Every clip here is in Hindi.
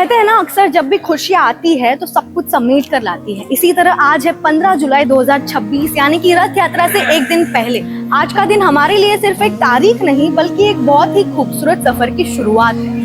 कहते हैं ना, अक्सर जब भी खुशियाँ आती है तो सब कुछ समेट कर लाती है। इसी तरह आज है 15 जुलाई 2026, यानी कि रथ यात्रा से एक दिन पहले। आज का दिन हमारे लिए सिर्फ एक तारीख नहीं बल्कि एक बहुत ही खूबसूरत सफर की शुरुआत है।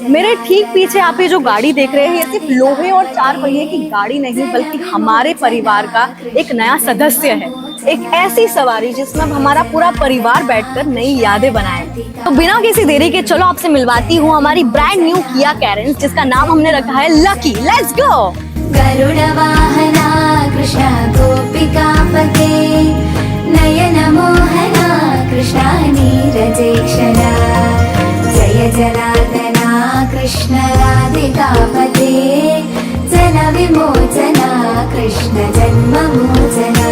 मेरे ठीक पीछे आप ये जो गाड़ी देख रहे हैं, ये सिर्फ लोहे और 4 पहिए की गाड़ी नहीं बल्कि हमारे परिवार का एक नया सदस्य है। एक ऐसी सवारी जिसमें अब हमारा पूरा परिवार बैठकर नई यादें बनाए। तो बिना किसी देरी के चलो आपसे मिलवाती हूँ हमारी ब्रांड न्यू किया कैरेंस, जिसका नाम हमने रखा है लकी। Let's go. गरुड़ वाहना कृष्ण गोपिकापते नयन मोहना कृष्ण नीरजेक्षरा जय जनार्दना कृष्ण राधिकापते जन विमोचना कृष्ण जन्म मोचना।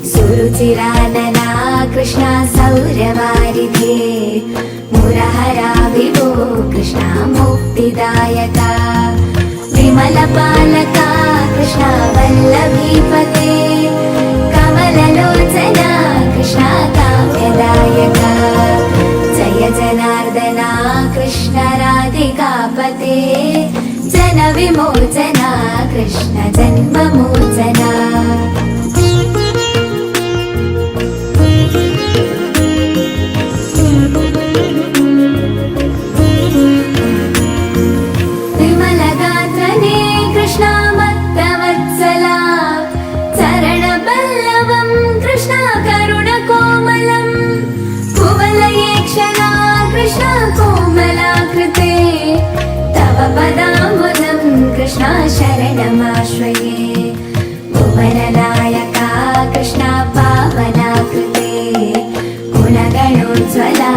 सुरुचिरानना कृष्ण सौरवारिधे मुरहरा विभो कृष्ण मुक्तिदायका विमलपालका कृष्ण वल्लभीपते कमललोचना कृष्ण काव्यदायका जय जनार्दना कृष्ण राधिकापते जन विमोचना कृष्ण जन्म मोचना। विमलगात्रने कृष्ण मत्तवत्सला चरणपल्लवं कृष्ण करुणकोमलं कुवलयेक्षणा कृष्ण कोमलाकृते तव पदाम्बुजं कृष्ण शरणमाश्रये भुवननायका कृष्ण पावनाकृते गुणगणोज्ज्वला